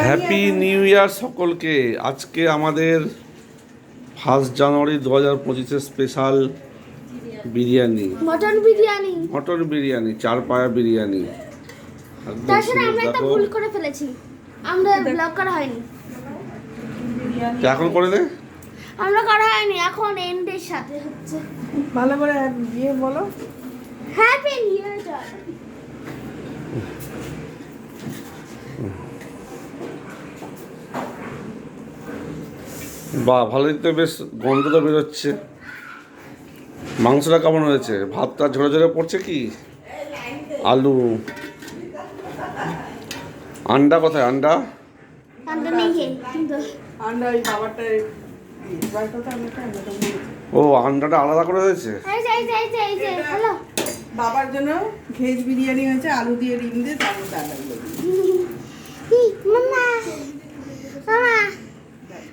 Happy new ইয়ার সকলকে। আজকে আমাদের 1 জানুয়ারি 2025 স্পেশাল বিরিয়ানি, মটন বিরিয়ানি, 4 পায়া বিরিয়ানি। তাছাড়া আমরা একটা ভুল করে ফেলেছি, আমরা ব্লগ করা হয়নি। এখন করে দে, আমরা করা হয়নি, এখন এন্ডের সাথে হচ্ছে। ভালো করে ইয়ে বলো, হ্যাপি নিউ ইয়ার। বাহ ভালোই তো, বেশ গন্ধ তো বেরোচ্ছে। মাংসটা কেমন হয়েছে? ভাতটা ঝরে ঝরে পড়ছে কি? আলু, আন্ডা কোথায়? আন্ডা আন্ডা নেই কিন্তু আন্ডা ওই বাবারটা ও আন্ডাটা আলাদা করে হয়েছে। এই যে হ্যালো, বাবার জন্য ভেজ বিরিয়ানি হয়েছে, আলু দিয়ে ডিম দিয়ে, তার মধ্যে আন্ডা দিয়ে। মামা মামা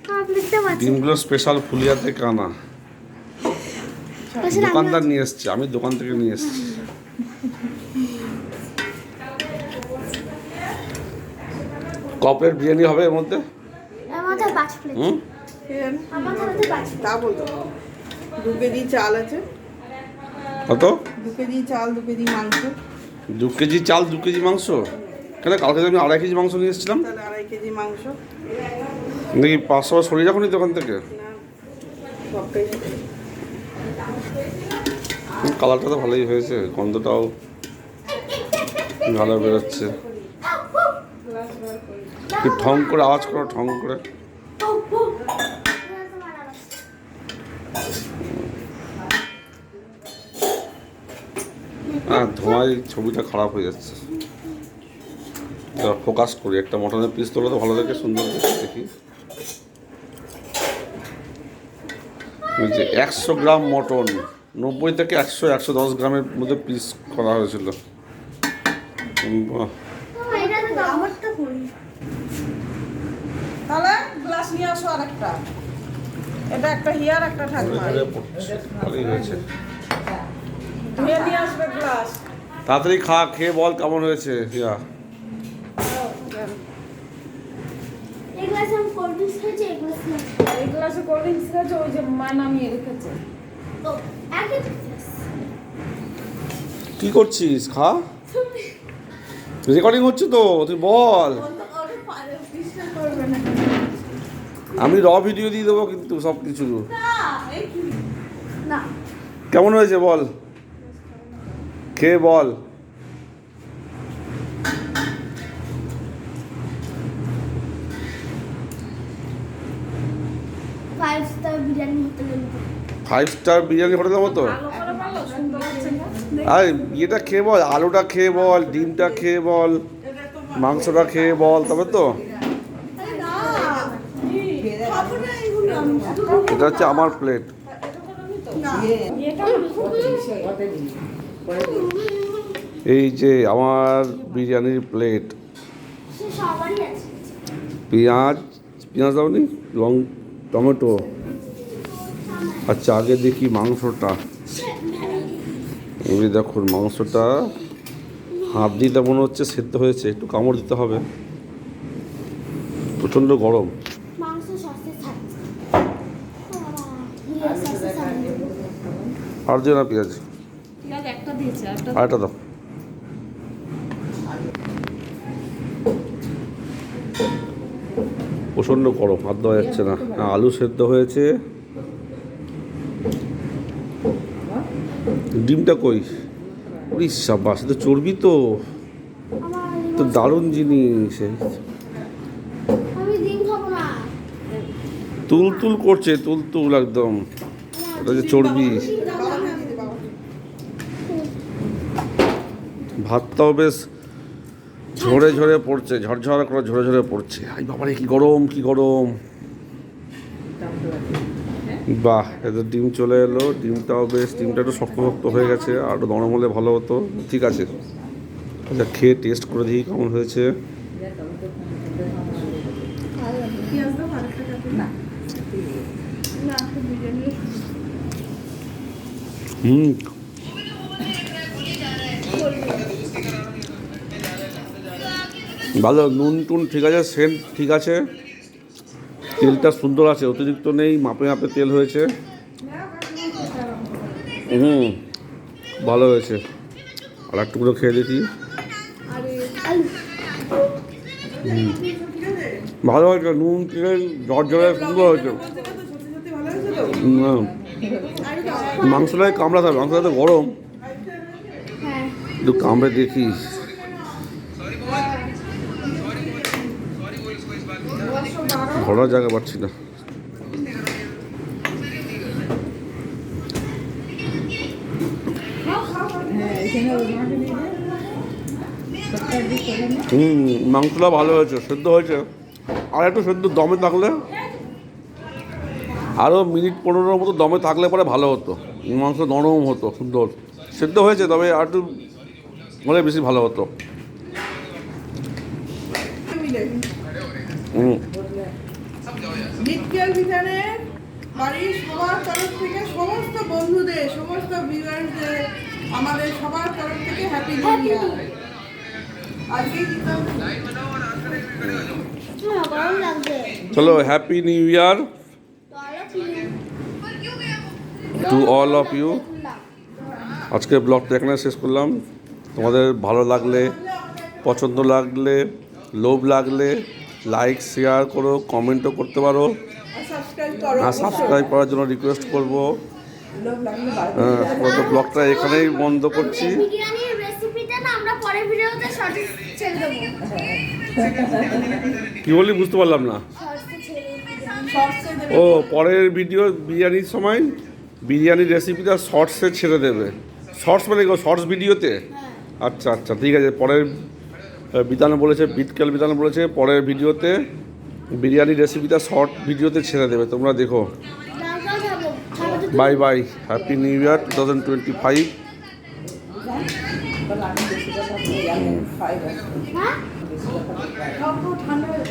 আমার প্লেটটা বাঁচে। ডিমগুলো স্পেশাল ফুলিয়া থেকে আনা, দোকানদার নিয়ে এসছে, আমি দোকান থেকে নিয়ে এসছি। কপের বিরিয়ানি হবে এর মধ্যে? আমাদের 5 প্লেট। আমার মধ্যে 5 প্লেট। তা বলতো 2 কেজি চাল আছে। কত? 2 কেজি চাল, 2 কেজি মাংস। 2 কেজি চাল, 2 কেজি মাংস? কেন, কালকে আমি 2.5 কেজি মাংস নিয়ে এসেছিলাম। তাহলে 2.5 কেজি মাংস নাকি 500 সরিয়ে রাখুনি দোকান থেকে? না, সবটাই কালারটা তো ভালোই হয়েছে, গন্ধটাও ভালো বেরোচ্ছে। কি ঠং করে আওয়াজ করো, ঠং করে। হ্যাঁ, ধোঁয়ায় ছবিটা খারাপ হয়ে যাচ্ছে। ফোকাস করি, একটা মটনের পিস তোলা তো ভালো দেখে, সুন্দর দেখি। ওই যে 100 গ্রাম মটন, 90 থেকে 100-110 গ্রামের মধ্যে পিস করা হয়েছিল। বাহ, আমারটা করি। তাহলে গ্লাস নিয়ে আসো আরেকটা। এটা একটা হিয়ার, একটা ঠাকুমা। ভালোই হয়েছে। ধুয়ে নিয়ে আসবে গ্লাস। তাড়াতাড়ি খা, খেয়ে বল কেমন হয়েছে। ইয়া এই গ্লাসে আমি কোল্ড ড্রিঙ্কস খেয়েছি, এই গ্লাসে এই গ্লাসে কোল্ড ড্রিঙ্কস আছে, ওই যে মা নামিয়ে রেখেছে। ও একই গ্লাস। কি করছিস? খা, রেকর্ডিং হচ্ছে তো, তুই বল। আমি র ভিডিও দিয়ে দেবো কিন্তু সব কিছু। না কেমন হয়েছে বল, খেয়ে বল। ফাইভ স্টার বিরিয়ানি হোটেলের মতো। 5 স্টার বিরিয়ানি হোটেলের মতো। আর ইয়েটা খেয়ে বল, আলুটা খেয়ে বল, ডিমটা খেয়ে বল, মাংসটা খেয়ে বল, তবে তো। এটা হচ্ছে আমার প্লেট। এই যে আমার বিরিয়ানির প্লেট। সে সবারই আছে। পেঁয়াজ দাওনি, লং, টমেটো। আচ্ছা, আগে দেখি মাংসটা। এই দেখুন মাংসটা, হাত দিতে মনে হচ্ছে সেদ্ধ হয়েছে, একটু কামড় দিতে হবে। প্রচণ্ড গরম। মাংস সসে থাকছে। সসে থাকছে। আর দিও না পেঁয়াজ, একটা দিয়েছে, আর একটা দাও। প্রচণ্ড গরম, হাত দেওয়া যাচ্ছে না। আলু সেদ্ধ হয়েছে। ডিমটা কই? উড়িস সাবাস, তো চর্বি তো, তো দারুণ জিনিস। আমি ডিম খাবো না। তুল করছে, তুল একদম। ওটা যে চর্বি। ভাতটাও বেশ ঝরে ঝরে পড়ছে, ঝরঝর করে ঝরে ঝরে পড়ছে। আই বাবারে, কি গরম, কি গরম। বাহ, এদের ডিম চলে এলো। ডিমটাও বেশ, ডিমটা একটু শক্ত শক্ত হয়ে গেছে, আর একটু নরম হলে ভালো হতো। ঠিক আছে, আচ্ছা খেয়ে টেস্ট করে দিই কেমন হয়েছে। ভালো, নুন টুন ঠিক আছে, সেন্ট ঠিক আছে, তেলটা সুন্দর আছে, অতিরিক্ত নেই, মাপে মাপে তেল হয়েছে। ভালো হয়েছে। আর একটুকুলো খেয়ে দেখি। ভালো হয়েছে, নুন তেল ঝড় ঝরে সুন্দর হয়েছে। বলছে না তো, সত্যি সত্যি ভালো হয়েছে তো? মাংসটাই কামড়া থাকবে, মাংসটা তো গরম, হ্যাঁ একটু কামড়ে দেখি। ধরার জায়গা পাচ্ছি না। হ্যাঁ, এখানে ওই মাকে নিয়ে নে। সত্যি দিক করে নে। মাংসটা ভালো হয়েছে, সেদ্ধ হয়েছে। আর একটু সেদ্ধ দমে থাকলে, আরও মিনিট 15 মতো দমে থাকলে পরে ভালো হতো, মাংস নরম হতো, সুন্দর সেদ্ধ হয়েছে, তবে আর একটু হলে বেশি ভালো হতো। মিলে। হুম, বিটকেল ভিখানে বাড়ির সবার তরফ থেকে সমস্ত বন্ধুদের, সমস্ত ভিউয়ারদের, আমাদের সবার তরফ থেকে হ্যাপি নিউ ইয়ার। আজকেই দিতে হবে। গরম লাগবে। চলো, happy new year to all of you. আজকে ব্লগটা এখানে শেষ করলাম। তোমাদের ভালো লাগলে, পছন্দ লাগলে, লোভ লাগলে লাইক শেয়ার করো, কমেন্টও করতে পারো। আর সাবস্ক্রাইব করো। আর সাবস্ক্রাইব করার জন্য রিকোয়েস্ট করবো। লোক লাগলে বাড়িতে পুরো ব্লগটা এখানেই বন্ধ করছি। বিরিয়ানির রেসিপিটা না আমরা পরের ভিডিওতে শর্টে ছেড়ে দেবো। কি বললি বুঝতে পারলাম না। শর্টে ছেড়ে দেবো। শর্টসে দেবে। ও, পরের ভিডিও বিরিয়ানির সময় বিরিয়ানির রেসিপিটা শর্টসে ছেড়ে দেবে। শর্টস মানে শর্টস ভিডিওতে? আচ্ছা আচ্ছা, ঠিক আছে। পরের বিধান বলেছে, বিটকেল বিধান বলেছে পরের ভিডিওতে বিরিয়ানির রেসিপিটা শর্ট ভিডিওতে ছেড়ে দেবে, তোমরা দেখো। দাও খাবো। বাই বাই, হ্যাপি নিউ ইয়ার 2025। তাহলে আমি বেশি কথা বলি, আমি খাই না। হ্যাঁ বেশি কথা বলি। ঠান্ডা হয়ে